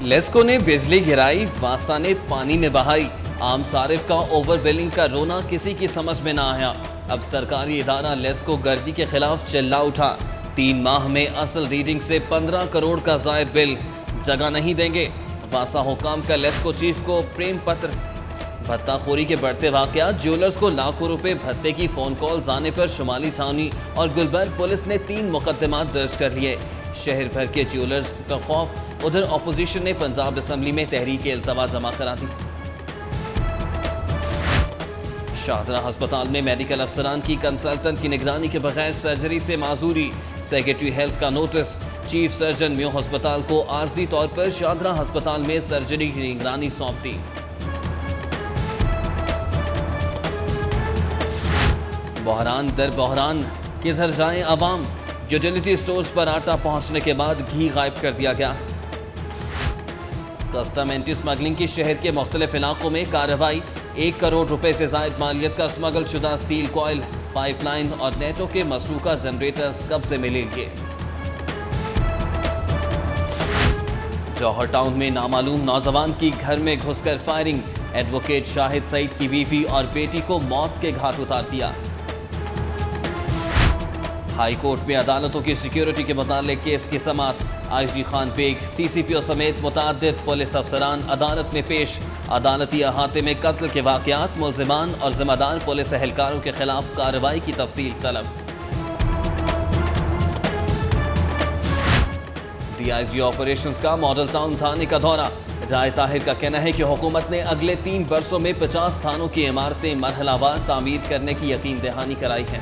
لیسکو نے بجلی گرائی، واسطہ نے پانی میں بہائی، عام صارف کا اوور بلنگ کا رونا کسی کی سمجھ میں نہ آیا۔ اب سرکاری ادارہ لیسکو گردی کے خلاف چلا اٹھا۔ 3 ماہ میں اصل ریڈنگ سے 15 کروڑ کا زائد بل، جگہ نہیں دیں گے۔ واسطہ حکام کا لیسکو چیف کو پریم پتر۔ بھتہ خوری کے بڑھتے واقعات، جیولرز کو لاکھوں روپے بھتے کی فون کالز آنے پر شمالی چھاونی اور گلبرگ پولیس نے 3 مقدمات درج کر لیے۔ شہر بھر کے جیولرز کا خوف، ادھر اپوزیشن نے پنجاب اسمبلی میں تحریک التوا جمع کرا دی۔ شاہدرہ ہسپتال میں میڈیکل افسران کی کنسلٹنٹ کی نگرانی کے بغیر سرجری سے معذوری، سیکرٹری ہیلتھ کا نوٹس۔ چیف سرجن میو ہسپتال کو عارضی طور پر شاہدرہ ہسپتال میں سرجری کی نگرانی سونپ دی۔ بحران در بحران، کدھر جائیں عوام؟ یوٹیلیٹی سٹورز پر آٹا پہنچنے کے بعد گھی غائب کر دیا گیا۔ کسٹم اینٹی اسمگلنگ کی شہر کے مختلف علاقوں میں کارروائی، 1 کروڑ روپے سے زائد مالیت کا اسمگل شدہ سٹیل کوئل، پائپ لائن اور نیٹوں کے مسروقہ جنریٹرز قبضے میں لے لیے۔ جوہر ٹاؤن میں نامعلوم نوجوان کی گھر میں گھس کر فائرنگ، ایڈوکیٹ شاہد سعید کی بیوی اور بیٹی کو موت کے گھاٹ اتار دیا۔ ہائی کورٹ میں عدالتوں کی سیکیورٹی کے متعلق کیس کی سماعت، آئی جی خان بیگ، سی سی پی او سمیت متعدد پولیس افسران عدالت میں پیش۔ عدالتی احاطے میں قتل کے واقعات، ملزمان اور ذمہ دار پولیس اہلکاروں کے خلاف کارروائی کی تفصیل طلب۔ ڈی آئی جی آپریشنز کا ماڈل ٹاؤن تھانے کا دورہ، رائے طاہر کا کہنا ہے کہ حکومت نے اگلے 3 برسوں میں 50 تھانوں کی عمارتیں مرحلہ وار تعمیر کرنے کی یقین دہانی کرائی ہے۔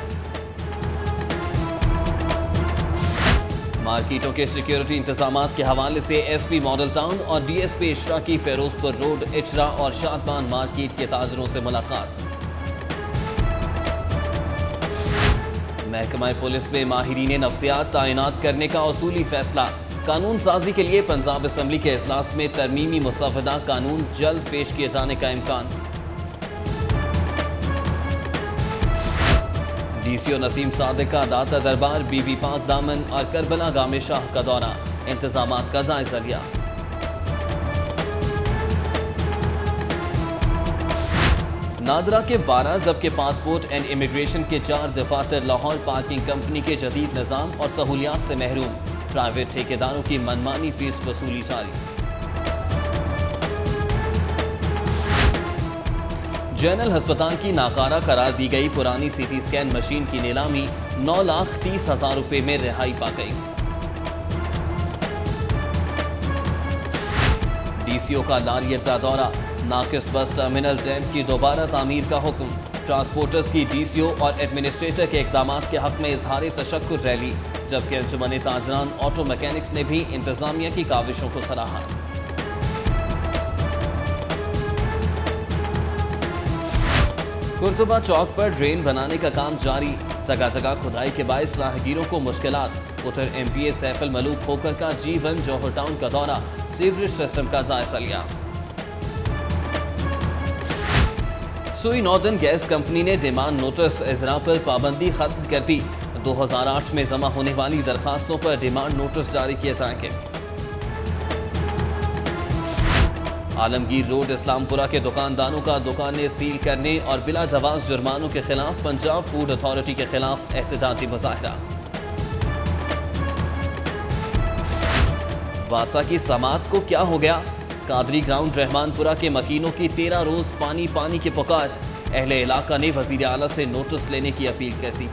مارکیٹوں کے سیکیورٹی انتظامات کے حوالے سے ایس پی ماڈل ٹاؤن اور ڈی ایس پی اشرا کی فیروز پور روڈ، اچرا اور شادمان مارکیٹ کے تاجروں سے ملاقات۔ محکمہ پولیس میں ماہرین نفسیات تعینات کرنے کا اصولی فیصلہ، قانون سازی کے لیے پنجاب اسمبلی کے اجلاس میں ترمیمی مسودہ قانون جلد پیش کیے جانے کا امکان۔ ڈی سی او نسیم صادق کا داتا دربار، بی بی پاک دامن اور کربلا گام شاہ کا دورہ، انتظامات کا جائزہ لیا۔ نادرا کے 12 جبکہ پاسپورٹ اینڈ امیگریشن کے 4 دفاتر لاہور پارکنگ کمپنی کے جدید نظام اور سہولیات سے محروم، پرائیویٹ ٹھیکیداروں کی منمانی فیس وصولی جاری۔ جنرل ہسپتال کی ناکارہ قرار دی گئی پرانی سی ٹی اسکین مشین کی نیلامی 9,30,000 روپے میں رہائی پا گئی۔ ڈی سی او کا لاریت کا دورہ، ناقص بس ٹرمینل ڈیم کی دوبارہ تعمیر کا حکم، ٹرانسپورٹرز کی ڈی سی او اور ایڈمنسٹریٹر کے اقدامات کے حق میں اظہار تشکر ریلی، جبکہ انجمن تاجران آٹو میکینکس نے بھی انتظامیہ کی کاوشوں کو سراہا۔ قرطبہ چوک پر ڈرین بنانے کا کام جاری، جگہ جگہ کھدائی کے باعث راہگیروں کو مشکلات۔ ادھر M P A Saif ul-Malook Khokhar کا G1 جوہر ٹاؤن کا دورہ، سیوریج سسٹم کا جائزہ لیا۔ سوئی ناردرن گیس کمپنی نے ڈیمانڈ نوٹس اجرا پر پابندی ختم کر دی، 2008 میں جمع ہونے والی درخواستوں پر ڈیمانڈ نوٹس جاری کیے جائیں گے۔ عالمگیر روڈ اسلام پورہ کے دکانداروں کا دکانیں سیل کرنے اور بلا جواز جرمانوں کے خلاف پنجاب فوڈ اتھارٹی کے خلاف احتجاجی مظاہرہ۔ واسطہ کی سماعت کو کیا ہو گیا؟ قادری گراؤنڈ رحمان پورہ کے مکینوں کی 13 روز پانی پانی کی پکار، اہل علاقہ نے وزیر اعلیٰ سے نوٹس لینے کی اپیل کر دی۔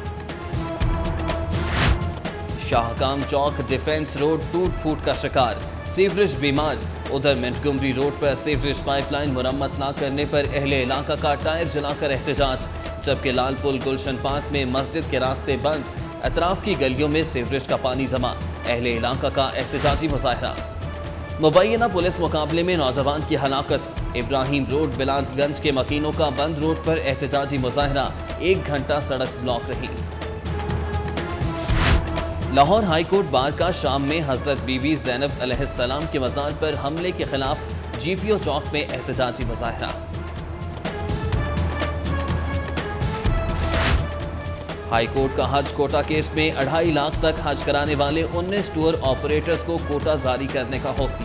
شاہکام چوک ڈیفنس روڈ ٹوٹ پھوٹ کا شکار، سیوریج بیمار۔ ادھر منٹگمری روڈ پر سیوریج پائپ لائن مرمت نہ کرنے پر اہل علاقہ کا ٹائر جلا کر احتجاج، جبکہ لال پل گلشن پارک میں مسجد کے راستے بند، اطراف کی گلیوں میں سیوریج کا پانی جمع، اہل علاقہ کا احتجاجی مظاہرہ۔ مبینہ پولیس مقابلے میں نوجوان کی ہلاکت، ابراہیم روڈ بلال گنج کے مکینوں کا بند روڈ پر احتجاجی مظاہرہ، 1 گھنٹہ سڑک بلاک رہی۔ لاہور ہائی کورٹ بار کا شام میں حضرت بی بی زینب علیہ السلام کے مزار پر حملے کے خلاف جی پی او چوک میں احتجاجی مظاہرہ۔ ہائی کورٹ کا حج کوٹا کیس میں 2.5 لاکھ تک حج کرانے والے 19 ٹور آپریٹرز کو کوٹا جاری کرنے کا حکم،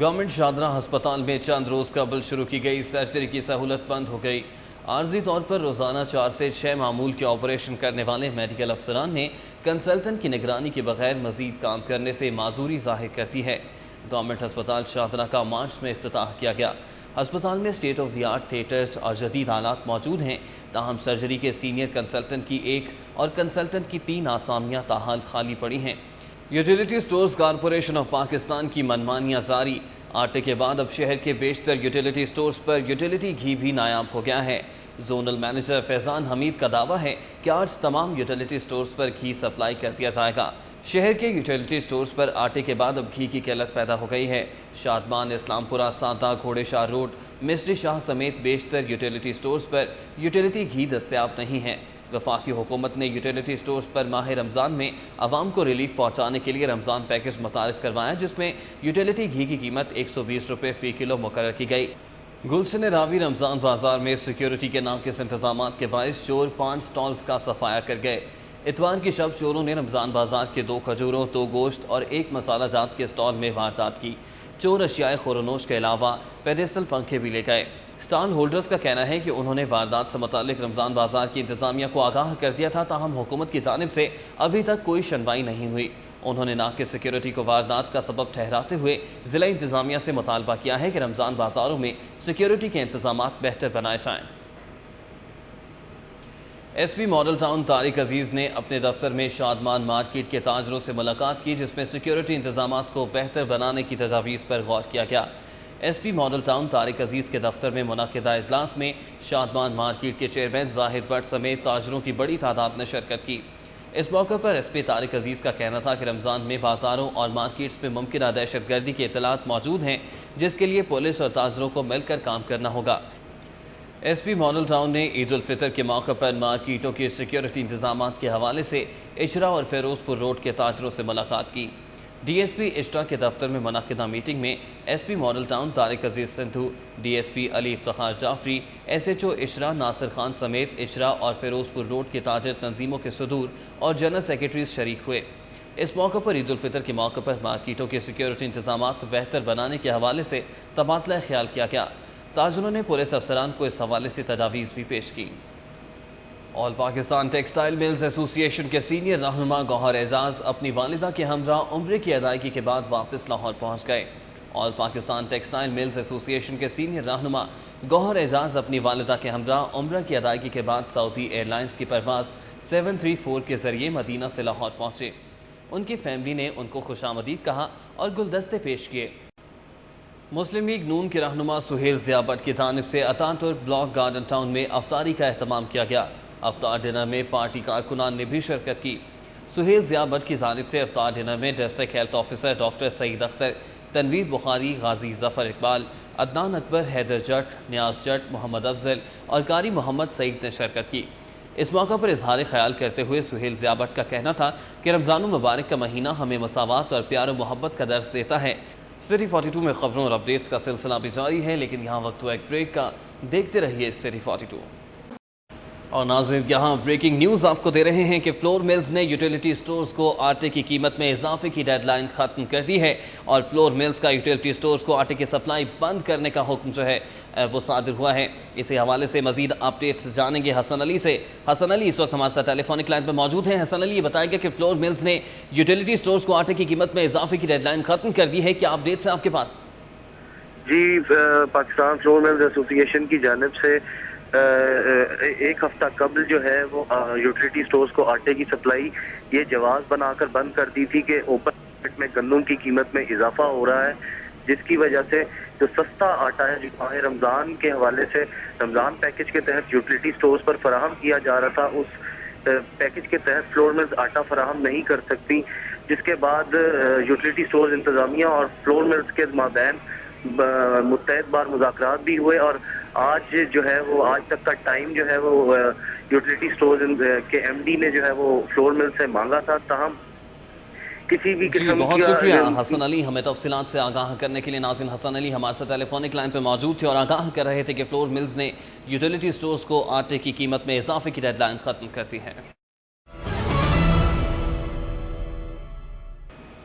گورنمنٹ شادرہ ہسپتال میں چند روز قبل شروع کی گئی سرجری کی سہولت بند ہو گئی۔ عارضی طور پر روزانہ 4 سے 6 معمول کے آپریشن کرنے والے میڈیکل افسران نے کنسلٹنٹ کی نگرانی کے بغیر مزید کام کرنے سے معذوری ظاہر کرتی ہے۔ گورنمنٹ ہسپتال شادرہ کا مارچ میں افتتاح کیا گیا۔ ہسپتال میں state of the art theatres اور جدید آلات موجود ہیں، تاہم سرجری کے سینئر کنسلٹنٹ کی 1 اور کنسلٹنٹ کی 3 آسامیاں تاحال خالی پڑی ہیں۔ Utility stores corporation of Pakistan کی منمانیاں جاری۔ آٹے کے بعد اب شہر کے بیشتر یوٹیلیٹی سٹورز پر یوٹیلیٹی گھی بھی نایاب ہو گیا ہے۔ زونل مینیجر فیضان حمید کا دعویٰ ہے کہ آج تمام یوٹیلیٹی سٹورز پر گھی سپلائی کر دیا جائے گا۔ شہر کے یوٹیلیٹی سٹورز پر آٹے کے بعد اب گھی کی قلت پیدا ہو گئی ہے۔ شادمان، اسلام پورہ، سادہ، گھوڑے شاہ روڈ، مستری شاہ سمیت بیشتر یوٹیلیٹی سٹورز پر یوٹیلیٹی گھی دستیاب نہیں ہے۔ وفاقی حکومت نے یوٹیلیٹی سٹورز پر ماہ رمضان میں عوام کو ریلیف پہنچانے کے لیے رمضان پیکج متعارف کروایا، جس میں یوٹیلیٹی گھی کی قیمت 120 روپے فی کلو مقرر کی گئی۔ گلشن راوی رمضان بازار میں سیکیورٹی کے ناقص انتظامات کے باعث چور 5 سٹالز کا صفایا کر گئے۔ اتوار کی شب چوروں نے رمضان بازار کے 2 کھجوروں، 2 گوشت اور 1 مسالہ جات کے سٹال میں واردات کی۔ چور اشیاء خورنوش کے علاوہ پیڈسٹل پنکھے بھی لے گئے۔ سٹال ہولڈرز کا کہنا ہے کہ انہوں نے واردات سے متعلق رمضان بازار کی انتظامیہ کو آگاہ کر دیا تھا، تاہم حکومت کی جانب سے ابھی تک کوئی سنوائی نہیں ہوئی۔ انہوں نے ناقص سیکیورٹی کو واردات کا سبب ٹھہراتے ہوئے ضلع انتظامیہ سے مطالبہ کیا ہے کہ رمضان بازاروں میں سیکیورٹی کے انتظامات بہتر بنائے جائیں۔ S P Model Town Tariq Aziz نے اپنے دفتر میں شادمان مارکیٹ کے تاجروں سے ملاقات کی، جس میں سیکیورٹی انتظامات کو بہتر بنانے کی تجاویز پر غور کیا گیا۔ S P Model Town Tariq Aziz کے دفتر میں منعقدہ اجلاس میں شادمان مارکیٹ کے چیئرمین زاہد بٹ سمیت تاجروں کی بڑی تعداد نے شرکت کی۔ اس موقع پر ایس پی طارق عزیز کا کہنا تھا کہ رمضان میں بازاروں اور مارکیٹس میں ممکنہ دہشت گردی کی اطلاعات موجود ہیں، جس کے لیے پولیس اور تاجروں کو مل کر کام کرنا ہوگا۔ ایس پی ماڈل ٹاؤن نے عید الفطر کے موقع پر مارکیٹوں کے سیکیورٹی انتظامات کے حوالے سے اچرا اور فیروز پور روڈ کے تاجروں سے ملاقات کی۔ ڈی ایس پی اچرا کے دفتر میں منعقدہ میٹنگ میں S P Model Town Tariq Aziz Sandhu, D S P Ali Iftikhar Jafri, S H O Ichhra Nasir Khan سمیت اچرا اور فیروز پور روڈ کے تاجر تنظیموں کے صدور اور جنرل سیکریٹریز شریک ہوئے۔ اس موقع پر عید الفطر کے موقع پر مارکیٹوں کے سیکیورٹی انتظامات بہتر بنانے کے حوالے سے تبادلہ خیال کیا گیا۔ تاجروں نے پولیس افسران کو اس حوالے سے تجاویز بھی پیش کی۔ آل پاکستان ٹیکسٹائل ملز ایسوسی ایشن کے سینئر رہنما گوہر اعجاز اپنی والدہ کے ہمراہ عمرے کی ادائیگی کے بعد واپس لاہور پہنچ گئے۔ آل پاکستان ٹیکسٹائل ملز ایسوسی ایشن کے سینئر رہنما گوہر اعجاز اپنی والدہ کے ہمراہ عمرہ کی ادائیگی کے بعد سعودی ایئر لائنز کی پرواز 734 کے ذریعے مدینہ سے لاہور پہنچے۔ ان کی فیملی نے ان کو خوش آمدید کہا اور گلدستے پیش کیے۔ مسلم لیگ نون کے رہنما سہیل ضیاء بٹ کی جانب سے عطا ترک بلاک گارڈن ٹاؤن میں افطاری کا اہتمام کیا گیا۔ افطار ڈنر میں پارٹی کارکنان نے بھی شرکت کی۔ سہیل ضیاء بٹ کی جانب سے افطار ڈنر میں ڈسٹرکٹ ہیلتھ آفیسر ڈاکٹر سعید اختر، تنویر بخاری، غازی ظفر اقبال، عدنان اکبر، حیدر جٹ، نیاز جٹ، محمد افضل اور قاری محمد سعید نے شرکت کی۔ اس موقع پر اظہار خیال کرتے ہوئے سہیل ضیاء بٹ کا کہنا تھا کہ رمضان المبارک کا مہینہ ہمیں مساوات اور پیار و محبت کا درس دیتا ہے۔ سٹی 42 میں خبروں اور اپڈیٹس کا سلسلہ بھی جاری ہے، لیکن یہاں وقت ہوا ایک بریک کا۔ دیکھتے رہیے سٹی 42۔ اور ناظرین، یہاں بریکنگ نیوز آپ کو دے رہے ہیں کہ فلور ملز نے یوٹیلیٹی سٹورز کو آٹے کی قیمت میں اضافے کی ڈیڈ لائن ختم کر دی ہے اور فلور ملز کا یوٹیلیٹی سٹورز کو آٹے کی سپلائی بند کرنے کا حکم جو ہے وہ صادر ہوا ہے۔ اسی حوالے سے مزید اپڈیٹس جانیں گے حسن علی سے۔ حسن علی اس وقت ہمارے ساتھ ٹیلی فونک لائن پر موجود ہیں۔ حسن علی، یہ بتائیں گے کہ فلور ملز نے یوٹیلیٹی سٹورز کو آٹے کی قیمت میں اضافے کی ڈیڈ لائن ختم کر دی ہے، کیا اپڈیٹس ہیں آپ کے پاس؟ جی، پاکستان فلور ملز ایسوسی ایشن کی جانب سے ایک ہفتہ قبل جو ہے وہ یوٹیلیٹی سٹورز کو آٹے کی سپلائی یہ جواز بنا کر بند کر دی تھی کہ اوپن مارکیٹ میں گندم کی قیمت میں اضافہ ہو رہا ہے، جس کی وجہ سے جو سستا آٹا ہے جو ماہ رمضان کے حوالے سے رمضان پیکج کے تحت یوٹیلیٹی سٹورز پر فراہم کیا جا رہا تھا، اس پیکج کے تحت فلور ملز آٹا فراہم نہیں کر سکتی، جس کے بعد یوٹیلیٹی سٹورز انتظامیہ اور فلور ملز کے مابین متعدد بار مذاکرات بھی ہوئے اور آج جو ہے وہ آج تک کا ٹائم جو ہے وہ یوٹیلیٹی سٹورز کے ایم ڈی نے جو ہے وہ فلور مل سے مانگا تھا، تاہم کسی بھی قسم بہت شکریہ حسن علی ہمیں تفصیلات سے آگاہ کرنے کے لیے۔ ناظرین، حسن علی ہمارے ساتھ ٹیلی فونک لائن پہ موجود تھے اور آگاہ کر رہے تھے کہ فلور ملز نے یوٹیلیٹی سٹورز کو آٹے کی قیمت میں اضافے کی ڈیڈ لائن ختم کر دی ہے۔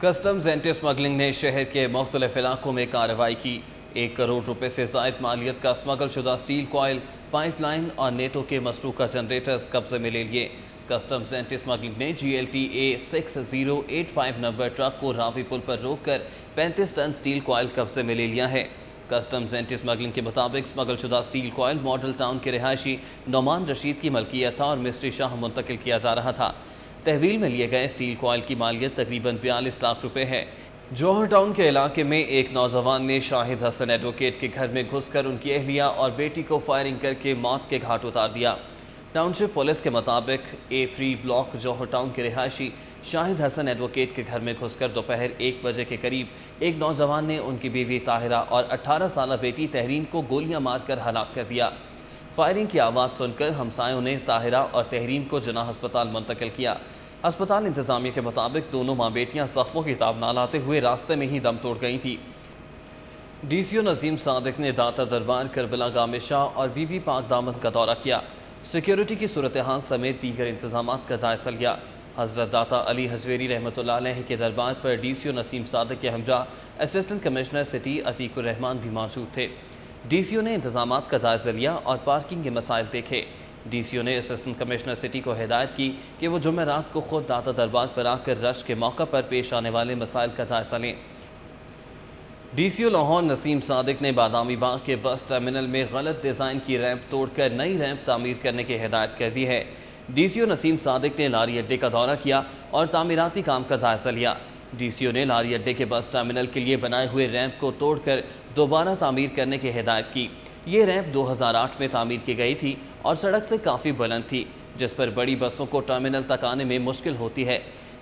کسٹمز اینٹی اسمگلنگ نے شہر کے مختلف علاقوں میں کارروائی کی۔ 1 کروڑ روپے سے زائد مالیت کا اسمگل شدہ سٹیل کوئل، پائپ لائن اور نیٹوں کے مشروکہ جنریٹرز قبضے میں لے لیے۔ کسٹمز اینٹی اسمگلنگ نے GLTA 6085 نمبر ٹرک کو راوی پل پر روک کر 35 ٹن سٹیل کوئل قبضے میں لے لیا ہے۔ کسٹمز اینٹی اسمگلنگ کے مطابق اسمگل شدہ سٹیل کوئل ماڈل ٹاؤن کے رہائشی نعمان رشید کی ملکیت تھا اور مستری شاہ منتقل کیا جا رہا تھا۔ تحویل میں لیے گئے سٹیل کوئل کی مالیت تقریباً 42 لاکھ روپے ہے۔ جوہر ٹاؤن کے علاقے میں ایک نوجوان نے شاہد حسن ایڈوکیٹ کے گھر میں گھس کر ان کی اہلیہ اور بیٹی کو فائرنگ کر کے موت کے گھاٹ اتار دیا۔ ٹاؤن شپ پولیس کے مطابق A3 بلاک جوہر ٹاؤن کے رہائشی شاہد حسن ایڈوکیٹ کے گھر میں گھس کر دوپہر 1 بجے کے قریب ایک نوجوان نے ان کی بیوی طاہرہ اور 18 سالہ بیٹی تحرین کو گولیاں مار کر ہلاک کر دیا۔ فائرنگ کی آواز سن کر ہمسایوں نے طاہرہ اور تحرین کو جناح ہسپتال منتقل کیا۔ ہسپتال انتظامیہ کے مطابق دونوں ماں بیٹیاں زخموں کی تاب نہ لاتے ہوئے راستے میں ہی دم توڑ گئی تھی۔ DCO نسیم صادق نے داتا دربار کربلا گام شاہ اور بی بی پاک دامن کا دورہ کیا۔ سیکیورٹی کی صورتحال سمیت دیگر انتظامات کا جائزہ لیا۔ حضرت داتا علی حجویری رحمۃ اللہ علیہ کے دربار پر DCO نسیم صادق کے ہمراہ اسسٹنٹ کمشنر سٹی عتیق الرحمان بھی موجود تھے۔ DCO نے انتظامات کا جائزہ لیا اور پارکنگ کے مسائل دیکھے۔ DCO نے اسسٹنٹ کمشنر سٹی کو ہدایت کی کہ وہ جمعرات کو خود داتا دربار پر آ کر رش کے موقع پر پیش آنے والے مسائل کا جائزہ لیں۔ DCO لاہور نسیم صادق نے بادامی باغ کے بس ٹرمینل میں غلط ڈیزائن کی ریمپ توڑ کر نئی ریمپ تعمیر کرنے کی ہدایت کر دی ہے۔ DCO نسیم صادق نے لاری اڈے کا دورہ کیا اور تعمیراتی کام کا جائزہ لیا۔ DCO نے لاری اڈے کے بس ٹرمینل کے لیے بنائے ہوئے ریمپ کو توڑ کر دوبارہ تعمیر کرنے کی ہدایت کی۔ یہ ریمپ 2008 میں تعمیر کی گئی تھی اور سڑک سے کافی بلند تھی، جس پر بڑی بسوں کو ٹرمینل تک آنے میں مشکل ہوتی ہے۔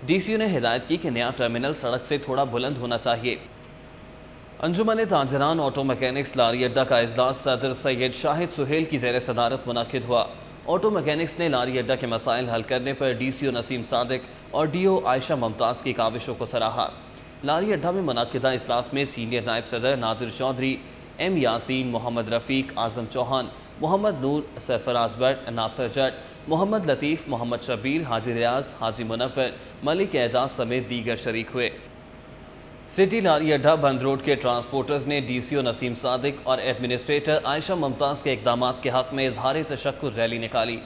DCO نے ہدایت کی کہ نیا ٹرمینل سڑک سے تھوڑا بلند ہونا چاہیے۔ انجمن تاجران آٹو میکینکس لاری اڈا کا اجلاس صدر سید شاہد سہیل کی زیر صدارت منعقد ہوا۔ آٹو میکینکس نے لاری اڈا کے مسائل حل کرنے پر DCO نسیم صادق اور DO عائشہ ممتاز کی کاوشوں کو سراہا۔ لاری اڈا میں منعقدہ اجلاس میں سینئر نائب صدر نادر چودھری، M یاسین، محمد رفیق، اعظم چوہان، محمد نور، سرفراز بٹ، ناصر جٹ، محمد لطیف، محمد شبیر، حاجی ریاض، حاجی منور، ملک اعجاز سمیت دیگر شریک ہوئے۔ سٹی لاری اڈا بند روڈ کے ٹرانسپورٹرز نے DCO نسیم صادق اور ایڈمنسٹریٹر عائشہ ممتاز کے اقدامات کے حق میں اظہار تشکر ریلی نکالی۔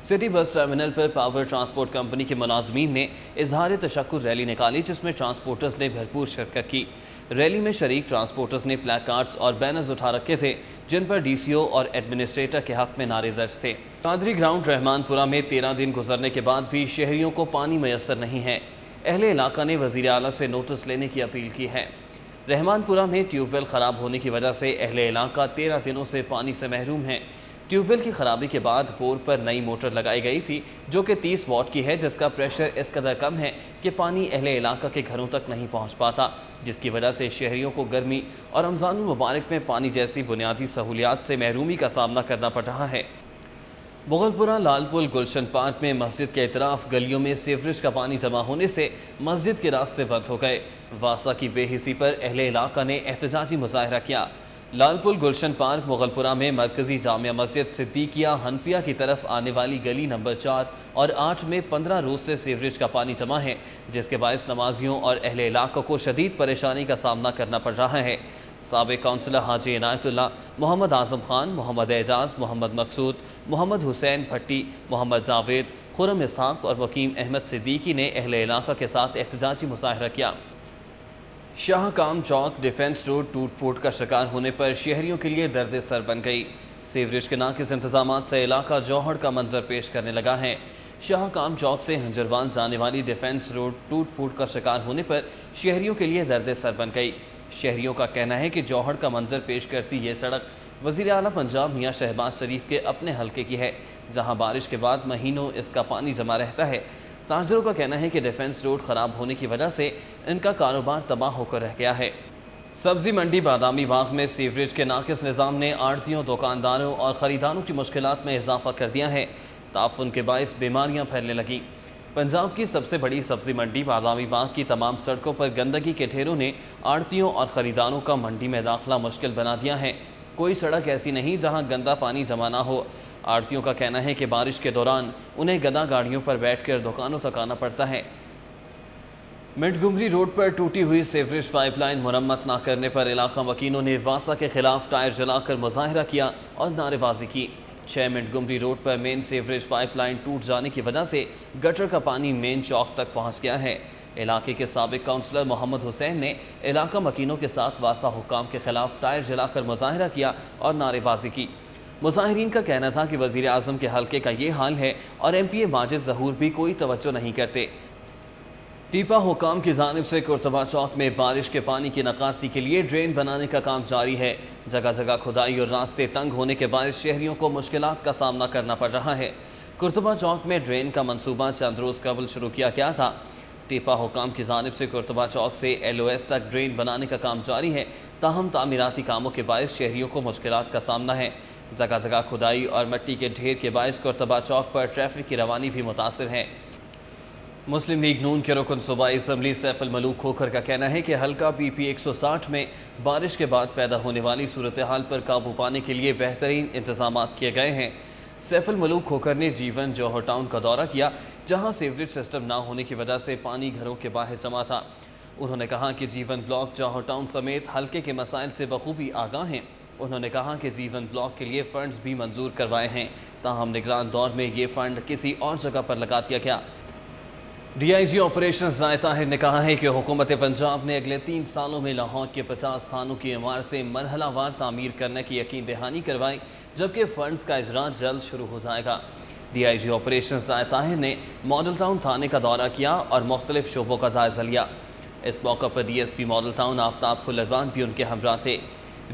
سٹی بس ٹرمینل پر پاور ٹرانسپورٹ کمپنی کے ملازمین نے اظہار تشکر ریلی نکالی، جس میں ٹرانسپورٹرز نے بھرپور شرکت کی۔ ریلی میں شریک ٹرانسپورٹرز نے پلیک کارڈز اور بینرز اٹھا رکھے تھے، جن پر DCO اور ایڈمنسٹریٹر کے حق میں نعرے درج تھے۔ چودھری گراؤنڈ رحمان پورہ میں 13 دن گزرنے کے بعد بھی شہریوں کو پانی میسر نہیں ہے۔ اہل علاقہ نے وزیر اعلیٰ سے نوٹس لینے کی اپیل کی ہے۔ رحمان پورہ میں ٹیوب ویل خراب ہونے کی وجہ سے اہل علاقہ 13 دنوں سے پانی سے محروم ہیں۔ ٹیوب ویل کی خرابی کے بعد بور پر نئی موٹر لگائی گئی تھی، جو کہ 30 واٹ کی ہے، جس کا پریشر اس قدر کم ہے کہ پانی اہل علاقہ کے گھروں تک نہیں پہنچ پاتا، جس کی وجہ سے شہریوں کو گرمی اور رمضان المبارک میں پانی جیسی بنیادی سہولیات سے محرومی کا سامنا کرنا پڑ رہا ہے۔ بغلپورہ لال پل گلشن پارک میں مسجد کے اطراف گلیوں میں سیوریج کا پانی جمع ہونے سے مسجد کے راستے بند ہو گئے۔ واسطہ کی بے حسی پر اہل علاقہ نے احتجاجی مظاہرہ کیا۔ لال پل گلشن پارک بغلپورہ میں مرکزی جامع مسجد صدیقیہ حنفیہ کی طرف آنے والی گلی نمبر 4 اور 8 میں 15 روز سے سیوریج کا پانی جمع ہے، جس کے باعث نمازیوں اور اہل علاقہ کو شدید پریشانی کا سامنا کرنا پڑ رہا ہے۔ سابق کونسلر حاجی عنایت اللہ، محمد اعظم خان، محمد اعجاز، محمد مقصود، محمد حسین بھٹی، محمد جاوید، خرم اسحاق اور وکیم احمد صدیقی نے اہل علاقہ کے ساتھ احتجاجی مظاہرہ کیا۔ شاہ کام چوک ڈیفنس روڈ ٹوٹ پھوٹ کا شکار ہونے پر شہریوں کے لیے درد سر بن گئی۔ سیوریج کے ناقص انتظامات سے علاقہ جوہر کا منظر پیش کرنے لگا ہے۔ شاہ کام چوک سے ہنجروان جانے والی ڈیفنس روڈ ٹوٹ پھوٹ کا شکار ہونے پر شہریوں کے لیے درد سر بن گئی۔ شہریوں کا کہنا ہے کہ جوہر کا منظر پیش کرتی یہ سڑک وزیر اعلیٰ پنجاب میاں شہباز شریف کے اپنے حلقے کی ہے، جہاں بارش کے بعد مہینوں اس کا پانی جمع رہتا ہے۔ تاجروں کا کہنا ہے کہ ڈیفنس روڈ خراب ہونے کی وجہ سے ان کا کاروبار تباہ ہو کر رہ گیا ہے۔ سبزی منڈی بادامی باغ میں سیوریج کے ناقص نظام نے آڑھتیوں، دکانداروں اور خریداروں کی مشکلات میں اضافہ کر دیا ہے۔ تعفن کے باعث بیماریاں پھیلنے لگیں۔ پنجاب کی سب سے بڑی سبزی منڈی بادامی باغ کی تمام سڑکوں پر گندگی کے ڈھیروں نے آڑھتیوں اور خریداروں کا منڈی میں داخلہ مشکل بنا دیا ہے۔ کوئی سڑک ایسی نہیں جہاں گندا پانی جمع نہ ہو۔ آڑھتیوں کا کہنا ہے کہ بارش کے دوران انہیں گدا گاڑیوں پر بیٹھ کر دکانوں تک آنا پڑتا ہے۔ منٹگمری روڈ پر ٹوٹی ہوئی سیوریج پائپ لائن مرمت نہ کرنے پر علاقہ وکیلوں نے واسا کے خلاف ٹائر جلا کر مظاہرہ کیا اور نعرے بازی کی۔ 6 منٹگمری روڈ پر مین سیوریج پائپ لائن ٹوٹ جانے کی وجہ سے گٹر کا پانی مین چوک تک پہنچ گیا ہے۔ علاقے کے سابق کونسلر محمد حسین نے علاقہ وکیلوں کے ساتھ واسا حکام کے خلاف ٹائر جلا کر مظاہرہ کیا اور نعرے بازی کی۔ مظاہرین کا کہنا تھا کہ وزیر اعظم کے حلقے کا یہ حال ہے اور ایم پی اے ماجد ظہور بھی کوئی توجہ نہیں کرتے۔ ٹیپا حکام کی جانب سے کرتبہ چوک میں بارش کے پانی کی نکاسی کے لیے ڈرین بنانے کا کام جاری ہے۔ جگہ جگہ کھدائی اور راستے تنگ ہونے کے باعث شہریوں کو مشکلات کا سامنا کرنا پڑ رہا ہے۔ کرتبہ چوک میں ڈرین کا منصوبہ چند روز قبل شروع کیا گیا تھا۔ ٹیپا حکام کی جانب سے کرتبہ چوک سے ایل او ایس تک ڈرین بنانے کا کام جاری ہے، تاہم تعمیراتی کاموں کے باعث شہریوں کو مشکلات کا سامنا ہے۔ جگہ جگہ کھدائی اور مٹی کے ڈھیر کے باعث کرتبہ چوک پر ٹریفک کی روانی بھی متاثر ہے۔ مسلم لیگ نون کے رکن صوبائی اسمبلی سیف الملوک کھوکھر کا کہنا ہے کہ حلقہ پی پی 160 میں بارش کے بعد پیدا ہونے والی صورتحال پر قابو پانے کے لیے بہترین انتظامات کیے گئے ہیں۔ سیف الملوک کھوکھر نے جیون جوہر ٹاؤن کا دورہ کیا، جہاں سیوریج سسٹم نہ ہونے کی وجہ سے پانی گھروں کے باہر جمع تھا۔ انہوں نے کہا کہ جیون بلاک جوہر ٹاؤن سمیت حلقے کے مسائل سے بخوبی آگاہ ہیں۔ انہوں نے کہا کہ جیون بلاک کے لیے فنڈز بھی منظور کروائے ہیں، تاہم نگران دور میں یہ فنڈ کسی اور جگہ پر لگا دیا گیا۔ ڈی آئی جی آپریشنز نائب طاہر نے کہا ہے کہ حکومت پنجاب نے اگلے 3 سالوں میں لاہور کے 50 تھانوں کی عمارتیں مرحلہ وار تعمیر کرنے کی یقین دہانی کروائی، جبکہ فنڈز کا اجرا جلد شروع ہو جائے گا۔ ڈی آئی جی آپریشنز نائب طاہر نے ماڈل ٹاؤن تھانے کا دورہ کیا اور مختلف شعبوں کا جائزہ لیا۔ اس موقع پر D S P Model Town Aftab Khalrwan بھی ان کے ہمراہ تھے۔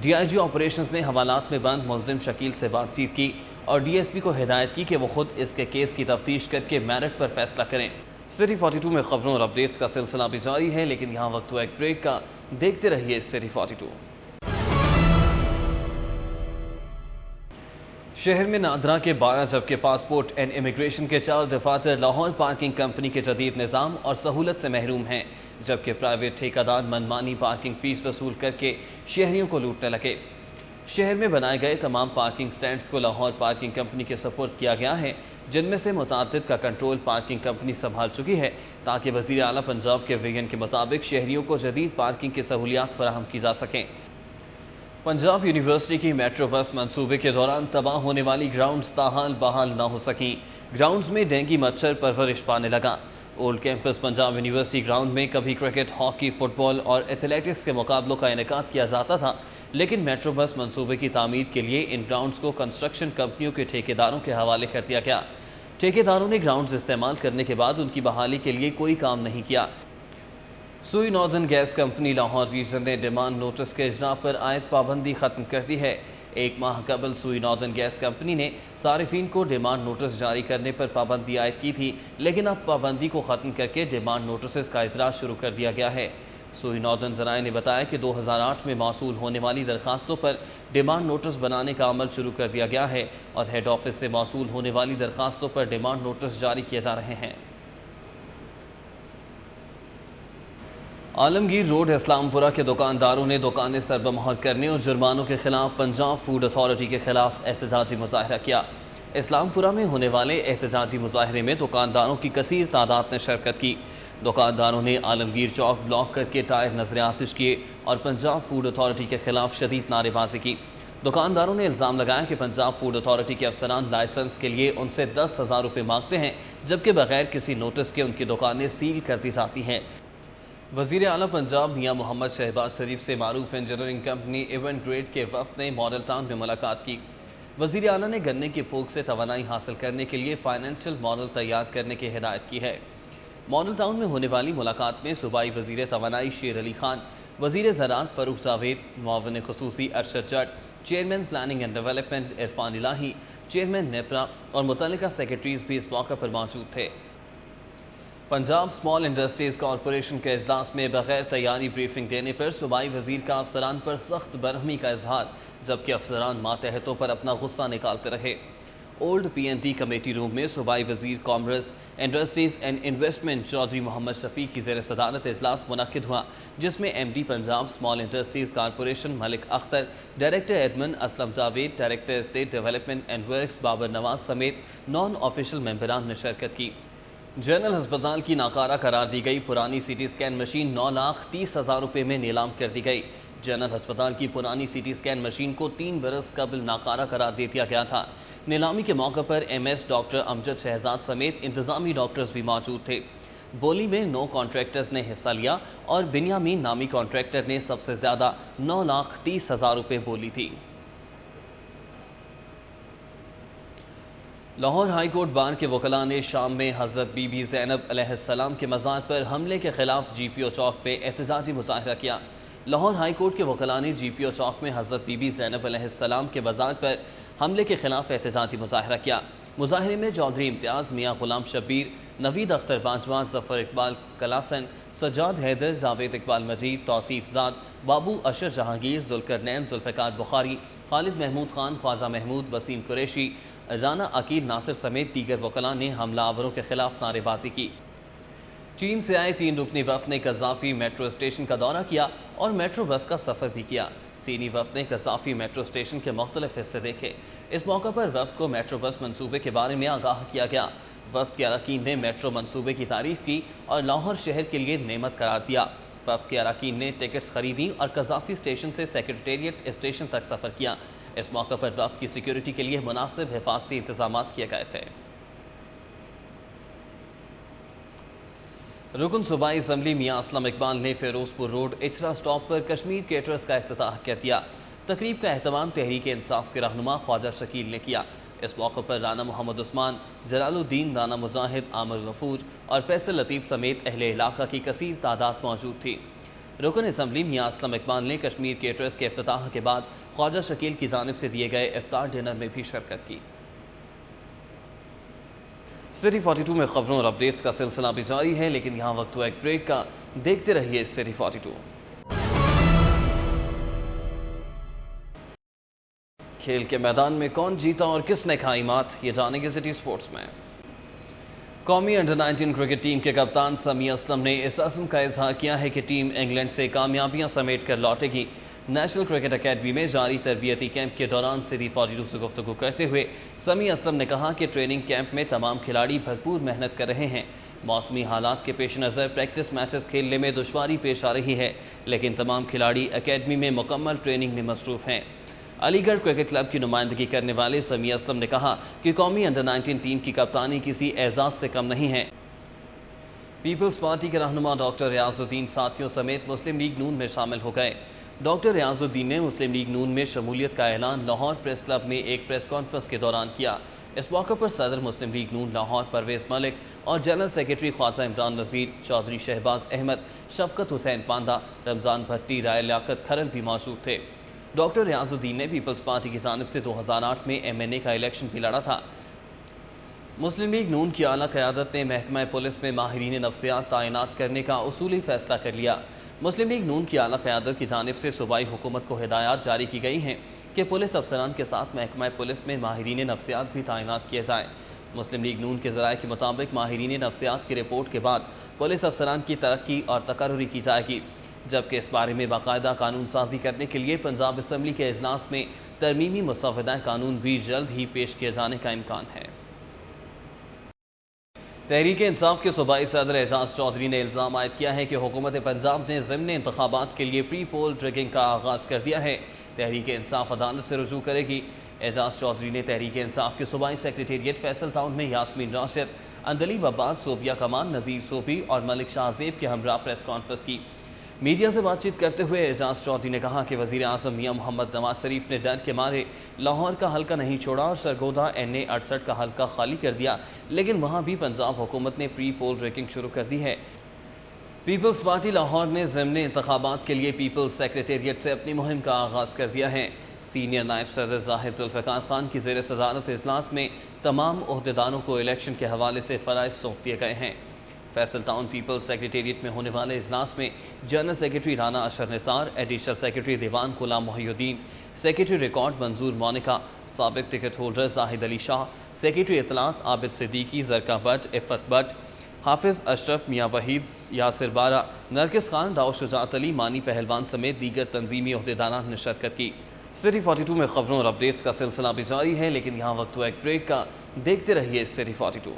ڈی آئی جی آپریشنز نے حوالات میں بند ملزم شکیل سے بات چیت کی اور ڈی ایس پی کو ہدایت کی کہ وہ خود اس کے کیس کی تفتیش کر کے میرٹ پر فیصلہ کریں۔ سٹی 42 میں خبروں اور اپڈیٹس کا سلسلہ بھی جاری ہے، لیکن یہاں وقت ہوا ایک بریک کا۔ دیکھتے رہیے سٹی 42۔ شہر میں نادرا کے 12 جبکہ پاسپورٹ اینڈ امیگریشن کے 4 دفاتر لاہور پارکنگ کمپنی کے جدید نظام اور سہولت سے محروم ہیں، جبکہ پرائیویٹ ٹھیکیدار منمانی پارکنگ فیس وصول کر کے شہریوں کو لوٹنے لگے۔ شہر میں بنائے گئے تمام پارکنگ سٹینڈز کو لاہور پارکنگ کمپنی کے سپرد کیا گیا ہے، جن میں سے متعدد کا کنٹرول پارکنگ کمپنی سنبھال چکی ہے، تاکہ وزیر اعلیٰ پنجاب کے ویژن کے مطابق شہریوں کو جدید پارکنگ کی سہولیات فراہم کی جا سکیں۔ پنجاب یونیورسٹی کی میٹرو بس منصوبے کے دوران تباہ ہونے والی گراؤنڈز تاحال بحال نہ ہو سکیں۔ گراؤنڈز میں ڈینگی مچھر پرورش پانے لگا۔ Old campus Punjab university ground میں کبھی کرکٹ، ہاکی، فٹ بال اور ایتھلیٹکس کے مقابلوں کا انعقاد کیا جاتا تھا، لیکن میٹرو بس منصوبے کی تعمیر کے لیے ان گراؤنڈز کو کنسٹرکشن کمپنیوں کے ٹھیکیداروں کے حوالے کر دیا گیا۔ ٹھیکیداروں نے گراؤنڈز استعمال کرنے کے بعد ان کی بحالی کے لیے کوئی کام نہیں کیا۔ Sui northern gas company Lahore region نے ڈیمانڈ نوٹس کے اجرا پر عائد پابندی ختم کر دی ہے۔ 1 ماہ قبل سوئی ناردرن گیس کمپنی نے صارفین کو ڈیمانڈ نوٹس جاری کرنے پر پابندی عائد کی تھی، لیکن اب پابندی کو ختم کر کے ڈیمانڈ نوٹسز کا اجرا شروع کر دیا گیا ہے۔ سوئی ناردرن ذرائع نے بتایا کہ 2008 میں موصول ہونے والی درخواستوں پر ڈیمانڈ نوٹس بنانے کا عمل شروع کر دیا گیا ہے اور ہیڈ آفس سے موصول ہونے والی درخواستوں پر ڈیمانڈ نوٹس جاری کیے جا رہے ہیں۔ عالمگیر روڈ اسلام پورہ کے دکانداروں نے دکانیں سربمہر کرنے اور جرمانوں کے خلاف پنجاب فوڈ اتھارٹی کے خلاف احتجاجی مظاہرہ کیا۔ اسلام پورہ میں ہونے والے احتجاجی مظاہرے میں دکانداروں کی کثیر تعداد نے شرکت کی۔ دکانداروں نے عالمگیر چوک بلاک کر کے ٹائر نظر آتش کیے اور پنجاب فوڈ اتھارٹی کے خلاف شدید نعرے بازی کی۔ دکانداروں نے الزام لگایا کہ پنجاب فوڈ اتھارٹی کے افسران لائسنس کے لیے ان سے 10,000 روپے مانگتے ہیں، جبکہ بغیر کسی نوٹس کے ان کی دکانیں سیل کر دی جاتی ہیں۔ وزیر اعلیٰ پنجاب میاں محمد شہباز شریف سے معروف انجینئرنگ کمپنی ایونٹ گریڈ کے وفد نے ماڈل ٹاؤن میں ملاقات کی۔ وزیر اعلیٰ نے گنے کی پھوک سے توانائی حاصل کرنے کے لیے فائنینشیل ماڈل تیار کرنے کی ہدایت کی ہے۔ ماڈل ٹاؤن میں ہونے والی ملاقات میں صوبائی وزیر توانائی شیر علی خان، وزیر زراعت فاروق جاوید، معاون خصوصی Arshad Jatt, chairman planning and development Irfan Elahi, chairman NEPRA اور متعلقہ سیکرٹریز بھی اس موقع پر موجود تھے۔ پنجاب اسمال انڈسٹریز کارپوریشن کے اجلاس میں بغیر تیاری بریفنگ دینے پر صوبائی وزیر کا افسران پر سخت برہمی کا اظہار، جبکہ افسران ماتحتوں پر اپنا غصہ نکالتے رہے۔ Old P N T committee room میں صوبائی وزیر commerce, industries and investment Chaudhry Muhammad Shafiq کی زیر صدارت اجلاس منعقد ہوا، جس میں M D Punjab small industries corporation Malik Akhtar, director admin Aslam Javed, director estate development and works Babar Nawaz سمیت نان آفیشل ممبران نے شرکت کی۔ جنرل ہسپتال کی ناکارہ قرار دی گئی پرانی سی ٹی اسکین مشین 9,30,000 روپے میں نیلام کر دی گئی۔ جنرل ہسپتال کی پرانی سی ٹی اسکین مشین کو 3 برس قبل ناکارہ قرار دے دیا گیا تھا۔ نیلامی کے موقع پر ایم ایس ڈاکٹر امجد شہزاد سمیت انتظامی ڈاکٹرز بھی موجود تھے۔ بولی میں 9 کانٹریکٹرز نے حصہ لیا اور بنیامین نامی کانٹریکٹر نے سب سے زیادہ 9,30,000 روپے بولی تھی۔ لاہور ہائی کورٹ بار کے وکلاء نے شام میں حضرت بی بی زینب علیہ السلام کے مزار پر حملے کے خلاف جی پی او چوک پہ احتجاجی مظاہرہ کیا۔ لاہور ہائی کورٹ کے وکلاء نے جی پی او چوک میں حضرت بی بی زینب علیہ السلام کے مزار پر حملے کے خلاف احتجاجی مظاہرہ کیا۔ مظاہرے میں چودھری امتیاز، میاں غلام شبیر، نوید اختر باجوہ، ظفر اقبال کلاسن، سجاد حیدر، جاوید اقبال مجید، توصیف زاد، بابو اشر جہانگیر، ذوالقرنین، ذوالفقار بخاری، خالد محمود خان، خواجہ محمود، وسیم قریشی، رانا عقیل ناصر سمیت دیگر وکلاء نے حملہ آوروں کے خلاف نعرے بازی کی۔ چین سے آئے 3 رکنی وفد نے قذافی میٹرو اسٹیشن کا دورہ کیا اور میٹرو بس کا سفر بھی کیا۔ چینی وفد نے قذافی میٹرو اسٹیشن کے مختلف حصے دیکھے۔ اس موقع پر وفد کو میٹرو بس منصوبے کے بارے میں آگاہ کیا گیا۔ وفد کے اراکین نے میٹرو منصوبے کی تعریف کی اور لاہور شہر کے لیے نعمت قرار دیا۔ وفد کے اراکین نے ٹکٹس خریدی اور قذافی اسٹیشن سے سیکریٹریٹ اسٹیشن تک سفر کیا۔ اس موقع پر وفد کی سیکیورٹی کے لیے مناسب حفاظتی انتظامات کیے گئے تھے۔ رکن صوبائی اسمبلی میاں اسلم اقبال نے فیروز پور روڈ اچرا سٹاپ پر کشمیر کیٹرز کا افتتاح کر دیا۔ تقریب کا اہتمام تحریک انصاف کے رہنما خواجہ شکیل نے کیا۔ اس موقع پر رانا محمد عثمان، جلال الدین، رانا مجاہد، عامر غفور اور فیصل لطیف سمیت اہل علاقہ کی کثیر تعداد موجود تھی۔ رکن اسمبلی میاں اسلم اقبال نے کشمیر کیٹرز کے افتتاح کے بعد خواجہ شکیل کی جانب سے دیے گئے افطار ڈنر میں بھی شرکت کی۔ سٹی 42 میں خبروں اور اپڈیٹس کا سلسلہ بھی جاری ہے، لیکن یہاں وقت ہوا ایک بریک کا۔ دیکھتے رہیے سٹی 42۔ کھیل کے میدان میں کون جیتا اور کس نے کھائی مات، یہ جانیں گے سٹی سپورٹس میں۔ قومی انڈر 19 کرکٹ ٹیم کے کپتان سمیع اسلم نے اس عزم کا اظہار کیا ہے کہ ٹیم انگلینڈ سے کامیابیاں سمیٹ کر لوٹے گی۔ نیشنل کرکٹ اکیڈمی میں جاری تربیتی کیمپ کے دوران سٹی 42 سے گفتگو کرتے ہوئے سمیع اسلم نے کہا کہ ٹریننگ کیمپ میں تمام کھلاڑی بھرپور محنت کر رہے ہیں۔ موسمی حالات کے پیش نظر پریکٹس میچز کھیلنے میں دشواری پیش آ رہی ہے، لیکن تمام کھلاڑی اکیڈمی میں مکمل ٹریننگ میں مصروف ہیں۔ علی گڑھ کرکٹ کلب کی نمائندگی کرنے والے سمیع اسلم نے کہا کہ قومی انڈر 19 ٹیم کی کپتانی کسی اعزاز سے کم نہیں ہے۔ پیپلز پارٹی کے رہنما ڈاکٹر ریاض الدین ساتھیوں سمیت مسلم لیگ نون میں شامل ہو گئے۔ ڈاکٹر ریاض الدین نے مسلم لیگ نون میں شمولیت کا اعلان لاہور پریس کلب میں ایک پریس کانفرنس کے دوران کیا۔ اس موقع پر صدر مسلم لیگ نون لاہور پرویز ملک اور جنرل سیکریٹری خواجہ عمران نذیر، چودھری شہباز احمد، شفقت حسین پاندہ، رمضان بھٹی، رائے لیاقت کھرل بھی موجود تھے۔ ڈاکٹر ریاض الدین نے پیپلز پارٹی کی جانب سے 2008 میں ایم این اے کا الیکشن بھی لڑا تھا۔ مسلم لیگ نون کی اعلیٰ قیادت نے محکمہ پولیس میں ماہرین نفسیات تعینات کرنے کا اصولی فیصلہ کر لیا۔ مسلم لیگ نون کی اعلیٰ قیادت کی جانب سے صوبائی حکومت کو ہدایات جاری کی گئی ہیں کہ پولیس افسران کے ساتھ محکمہ پولیس میں ماہرین نفسیات بھی تعینات کیے جائیں۔ مسلم لیگ نون کے ذرائع کے مطابق ماہرین نفسیات کی رپورٹ کے بعد پولیس افسران کی ترقی اور تقرری کی جائے گی، جبکہ اس بارے میں باقاعدہ قانون سازی کرنے کے لیے پنجاب اسمبلی کے اجلاس میں ترمیمی مسودہ قانون بھی جلد ہی پیش کیے جانے کا امکان ہے۔ تحریک انصاف کے صوبائی صدر اعجاز چودھری نے الزام عائد کیا ہے کہ حکومت پنجاب نے ضمن انتخابات کے لیے پری پول ڈرگنگ کا آغاز کر دیا ہے۔ تحریک انصاف عدالت سے رجوع کرے گی۔ اعجاز چودھری نے تحریک انصاف کے صوبائی سیکریٹریٹ فیصل ٹاؤن میں یاسمین راشد، اندلیب عباس، صوبیہ کمان، نذیر صوبی اور ملک شاہ زیب کے ہمراہ پریس کانفرنس کی۔ میڈیا سے بات چیت کرتے ہوئے اعجاز چودھری نے کہا کہ وزیر اعظم میاں محمد نواز شریف نے ڈر کے مارے لاہور کا حلقہ نہیں چھوڑا اور سرگودا این اے 68 کا حلقہ خالی کر دیا، لیکن وہاں بھی پنجاب حکومت نے پری پول ڈرگنگ شروع کر دی ہے۔ پیپلز پارٹی لاہور نے ضمن انتخابات کے لیے پیپلز سیکریٹریٹ سے اپنی مہم کا آغاز کر دیا ہے۔ سینئر نائب صدر زاہد ذوالفقار خان کی زیر صدارت اجلاس میں تمام عہدیداروں کو الیکشن کے حوالے سے فرائض سونپ دیے گئے ہیں۔ فیصل ٹاؤن پیپلز سیکریٹریٹ میں ہونے والے اجلاس میں جنرل سیکریٹری رانا اشر نثار، ایڈیشنل سیکریٹری دیوان غلام محی الدین، سیکریٹری ریکارڈ منظور مونکا، سابق ٹکٹ ہولڈر زاہد علی شاہ، سیکریٹری اطلاعات عابد صدیقی، زرکا بٹ، عفت بٹ، حافظ اشرف، میاں وحید، یاسر بارہ، نرگس خان، راؤ شجاعت علی، مانی پہلوان سمیت دیگر تنظیمی عہدیداران نے شرکت کی۔ سٹی 42 میں خبروں اور اپڈیٹس کا سلسلہ بھی جاری ہے، لیکن یہاں وقت ہوا ایک بریک کا۔ دیکھتے رہیے سٹی 42۔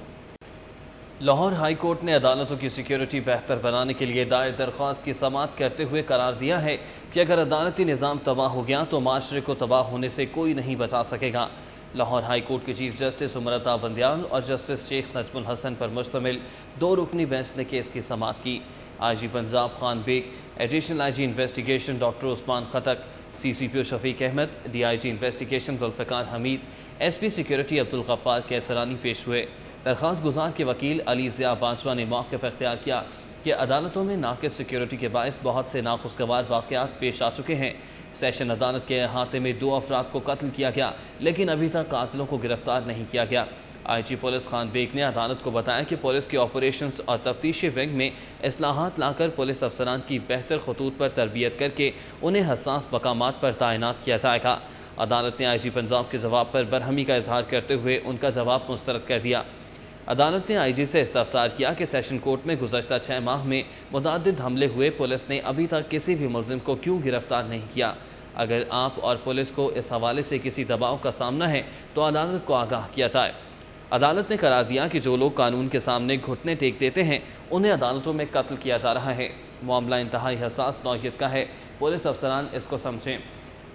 لاہور ہائی کورٹ نے عدالتوں کی سیکیورٹی بہتر بنانے کے لیے دائر درخواست کی سماعت کرتے ہوئے قرار دیا ہے کہ اگر عدالتی نظام تباہ ہو گیا تو معاشرے کو تباہ ہونے سے کوئی نہیں بچا سکے گا۔ لاہور ہائی کورٹ کے چیف جسٹس عمر عطا بندیال اور جسٹس شیخ نجم الحسن پر مشتمل 2 رکنی بینچ نے کیس کی سماعت کی۔ I G Punjab Khan Baig, additional I G investigation doctor Usman Khattak, C C P O Shafiq Ahmed, D I G investigation Zulfiqar Hameed, S P security Abdul Ghaffar Kaserani پیش ہوئے۔ درخواست گزار کے وکیل علی ضیاء باجوہ نے موقف اختیار کیا کہ عدالتوں میں ناقص سیکیورٹی کے باعث بہت سے ناخوشگوار واقعات پیش آ چکے ہیں۔ سیشن عدالت کے احاطے میں 2 افراد کو قتل کیا گیا لیکن ابھی تک قاتلوں کو گرفتار نہیں کیا گیا۔ آئی جی پولیس خان بیگ نے عدالت کو بتایا کہ پولیس کے آپریشنز اور تفتیشی ونگ میں اصلاحات لا کر پولیس افسران کی بہتر خطوط پر تربیت کر کے انہیں حساس مقامات پر تعینات کیا جائے گا۔ عدالت نے آئی جی پنجاب کے جواب پر برہمی کا اظہار کرتے ہوئے ان کا جواب مسترد کر دیا۔ عدالت نے آئی جی سے استفسار کیا کہ سیشن کورٹ میں گزشتہ 6 ماہ میں متعدد حملے ہوئے، پولیس نے ابھی تک کسی بھی ملزم کو کیوں گرفتار نہیں کیا؟ اگر آپ اور پولیس کو اس حوالے سے کسی دباؤ کا سامنا ہے تو عدالت کو آگاہ کیا جائے۔ عدالت نے قرار دیا کہ جو لوگ قانون کے سامنے گھٹنے ٹیک دیتے ہیں انہیں عدالتوں میں قتل کیا جا رہا ہے۔ معاملہ انتہائی حساس نوعیت کا ہے، پولیس افسران اس کو سمجھیں۔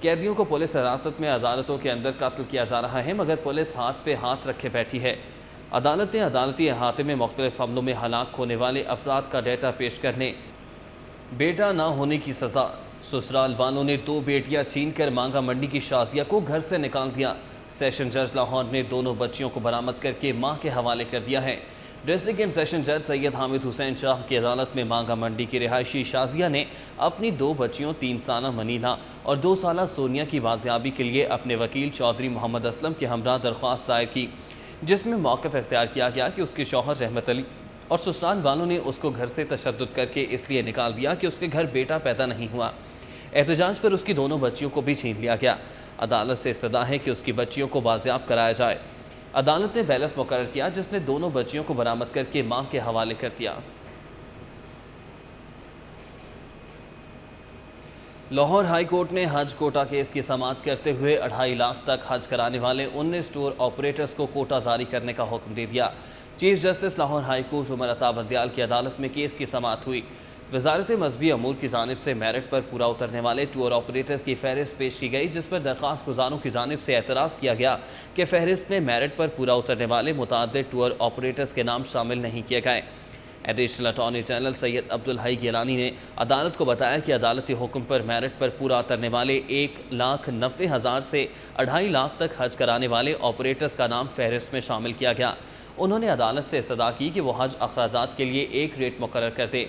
قیدیوں کو پولیس حراست میں عدالتوں کے اندر قتل کیا جا رہا ہے مگر پولیس ہاتھ پہ ہاتھ رکھے بیٹھی ہے۔ عدالت نے عدالتی احاطے میں مختلف حملوں میں ہلاک ہونے والے افراد کا ڈیٹا پیش کرنے، بیٹا نہ ہونے کی سزا، سسرال والوں نے 2 بیٹیاں چھین کر مانگا منڈی کی شازیہ کو گھر سے نکال دیا۔ سیشن جج لاہور نے دونوں بچیوں کو برآمد کر کے ماں کے حوالے کر دیا ہے۔ ڈسٹرکٹ اینڈ سیشن جج سید حامد حسین شاہ کی عدالت میں مانگا منڈی کی رہائشی شازیہ نے اپنی 2 بچیوں 3 سالہ منیلا اور 2 سالہ سونیا کی بازیابی کے لیے اپنے وکیل چودھری محمد اسلم کے ہمراہ درخواست دائر کی، جس میں موقف اختیار کیا گیا کہ اس کے شوہر رحمت علی اور سسرال والوں نے اس کو گھر سے تشدد کر کے اس لیے نکال دیا کہ اس کے گھر بیٹا پیدا نہیں ہوا۔ احتجاج پر اس کی دونوں بچیوں کو بھی چھین لیا گیا۔ عدالت سے استدعا ہے کہ اس کی بچیوں کو بازیاب کرایا جائے۔ عدالت نے بیلنس مقرر کیا جس نے دونوں بچیوں کو برآمد کر کے ماں کے حوالے کر دیا۔ لاہور ہائی کورٹ نے حج کوٹا کیس کی سماعت کرتے ہوئے 2.5 لاکھ تک حج کرانے والے 19 ٹور آپریٹرز کو کوٹا جاری کرنے کا حکم دے دیا۔ Chief justice Lahore high court Umar Ata Bandial کی عدالت میں کیس کی سماعت ہوئی۔ وزارت مذہبی امور کی جانب سے میرٹ پر پورا اترنے والے ٹور آپریٹرز کی فہرست پیش کی گئی، جس پر درخواست گزاروں کی جانب سے اعتراض کیا گیا کہ فہرست میں میرٹ پر پورا اترنے والے متعدد ٹور آپریٹرز کے نام شامل نہیں کیے گئے۔ ایڈیشنل اٹارنی جنرل سید عبدالحی گیلانی نے عدالت کو بتایا کہ عدالتی حکم پر میرٹ پر پورا اترنے والے 1,90,000 سے 2.5 لاکھ تک حج کرانے والے آپریٹرز کا نام فہرست میں شامل کیا گیا۔ انہوں نے عدالت سے استدعا کی کہ وہ حج اخراجات کے لیے ایک ریٹ مقرر کر دے۔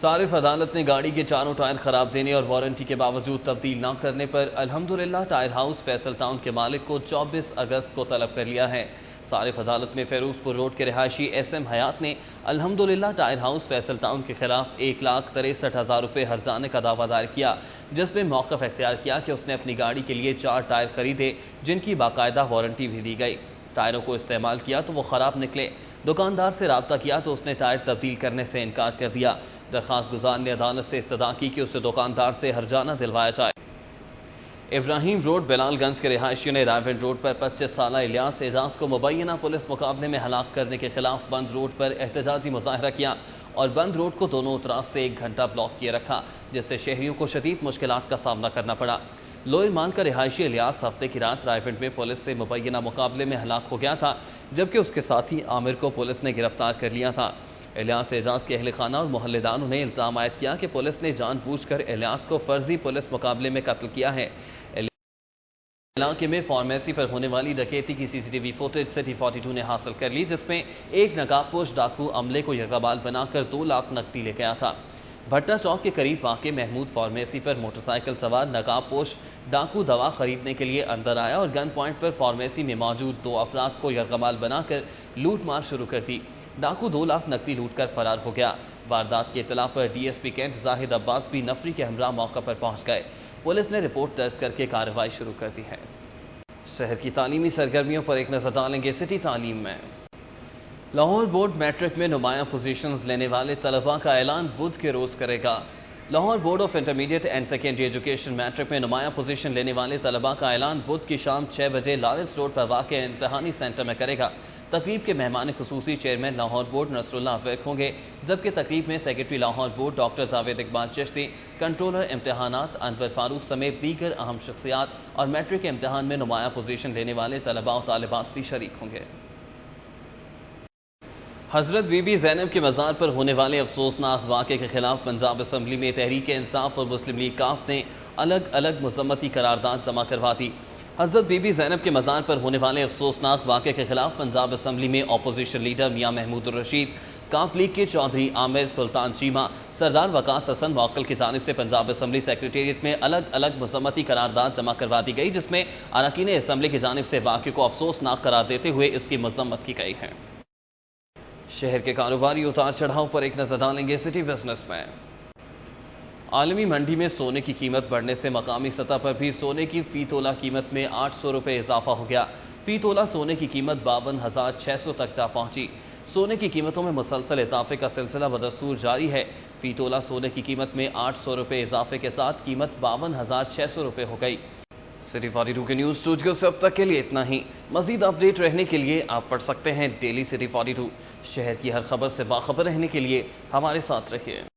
صارف عدالت نے گاڑی کے 4 ٹائر خراب دینے اور وارنٹی کے باوجود تبدیل نہ کرنے پر الحمدللہ ٹائر ہاؤس فیصل ٹاؤن کے مالک کو 24 اگست کو طلب کر لیا ہے۔ صارف عدالت میں فیروز پور روڈ کے رہائشی ایس ایم حیات نے الحمدللہ ٹائر ہاؤس فیصل ٹاؤن کے خلاف 1,63,000 روپے ہرجانے کا دعویٰ دائر کیا، جس میں موقف اختیار کیا کہ اس نے اپنی گاڑی کے لیے 4 ٹائر خریدے جن کی باقاعدہ وارنٹی بھی دی گئی۔ ٹائروں کو استعمال کیا تو وہ خراب نکلے۔ دکاندار سے رابطہ کیا تو اس نے ٹائر تبدیل کرنے سے انکار کر دیا۔ درخواست گزار نے عدالت سے استدعا کی کہ اسے دکاندار سے ہرجانہ دلوایا جائے۔ ابراہیم روڈ بلال گنج کے رہائشیوں نے رائے ونڈ روڈ پر 25 سالہ الیاس اعجاز کو مبینہ پولیس مقابلے میں ہلاک کرنے کے خلاف بند روڈ پر احتجاجی مظاہرہ کیا اور بند روڈ کو دونوں اطراف سے 1 گھنٹہ بلاک کیے رکھا، جس سے شہریوں کو شدید مشکلات کا سامنا کرنا پڑا۔ لوئر مان کا رہائشی الیاس ہفتے کی رات رائے ونڈ میں پولیس سے مبینہ مقابلے میں ہلاک ہو گیا تھا، جبکہ اس کے ساتھی عامر کو پولیس نے گرفتار کر لیا تھا۔ الیاس اعجاز کے اہل خانہ اور محلے داروں نے الزام عائد کیا کہ پولیس نے جان بوجھ کر الیاس کو فرضی پولیس مقابلے میں قتل کیا ہے۔ علاقے میں فارمیسی پر ہونے والی ڈکیتی کی C C T V footage city 42 نے حاصل کر لی، جس میں ایک نقاب پوش ڈاکو عملے کو یرغمال بنا کر 2 لاکھ نقدی لے گیا تھا۔ بھٹا چوک کے قریب واقع محمود فارمیسی پر موٹر سائیکل سوار نقاب پوش ڈاکو دوا خریدنے کے لیے اندر آیا اور گن پوائنٹ پر فارمیسی میں موجود 2 افراد کو یرغمال بنا کر لوٹ مار شروع کر دی۔ ڈاکو 2 لاکھ نقدی لوٹ کر فرار ہو گیا۔ واردات کی اطلاع پر ڈی ایس پی کینٹ زاہد عباس بھی نفری کے ہمراہ موقع پر پہنچ گئے۔ پولیس نے رپورٹ درج کر کے کارروائی شروع کر دی ہے۔ شہر کی تعلیمی سرگرمیوں پر ایک نظر ڈالیں گے سٹی تعلیم میں۔ لاہور بورڈ میٹرک میں نمایاں پوزیشنز لینے والے طلباء کا اعلان بدھ کے روز کرے گا۔ Lahore board of intermediate and secondary education matric میں نمایاں پوزیشن لینے والے طلباء کا اعلان بدھ کی شام 6 بجے لارنس روڈ پر واقع امتحانی سینٹر میں کرے گا۔ تقریب کے مہمان خصوصی چیئرمین لاہور بورڈ نصر اللہ افیق ہوں گے، جبکہ تقریب میں secretary Lahore board doctor Javed Iqbal Chishti, controller امتحانات انور فاروق سمیت دیگر اہم شخصیات اور میٹرک کے امتحان میں نمایاں پوزیشن لینے والے طلباء و طالبات بھی شریک ہوں گے۔ حضرت بی بی زینب کے مزار پر ہونے والے افسوسناک واقعے کے خلاف پنجاب اسمبلی میں تحریک انصاف اور مسلم لیگ کاف نے الگ الگ مذمتی قرارداد جمع کروا دی۔ حضرت بی بی زینب کے مزار پر ہونے والے افسوسناک واقعے کے خلاف پنجاب اسمبلی میں اپوزیشن لیڈر میاں محمود الرشید، کاف لیگ کے چودھری عامر سلطان چیمہ، سردار وقاص حسن موکل کی جانب سے پنجاب اسمبلی سیکریٹریٹ میں الگ الگ مذمتی قرارداد جمع کروا دی گئی، جس میں اراکین اسمبلی کی جانب سے واقعے کو افسوسناک قرار دیتے ہوئے اس کی مذمت کی گئی ہے۔ شہر کے کاروباری اتار چڑھاؤ پر ایک نظر ڈالیں گے سٹی بزنس میں۔ عالمی منڈی میں سونے کی قیمت بڑھنے سے مقامی سطح پر بھی سونے کی فی تولہ قیمت میں 800 روپے اضافہ ہو گیا۔ فی تولہ سونے کی قیمت 52,600 تک جا پہنچی۔ سونے کی قیمتوں میں مسلسل اضافے کا سلسلہ بدستور جاری ہے۔ فی تولہ سونے کی قیمت میں 800 روپے اضافے کے ساتھ قیمت 52,600 روپے ہو گئی۔ سٹی 42 کے نیوز اسٹوڈیو سے اب تک کے لیے اتنا ہی۔ مزید اپڈیٹ رہنے کے لیے آپ پڑھ سکتے ہیں ڈیلی سٹی 42۔ شہر کی ہر خبر سے باخبر رہنے کے لیے ہمارے ساتھ رہیے۔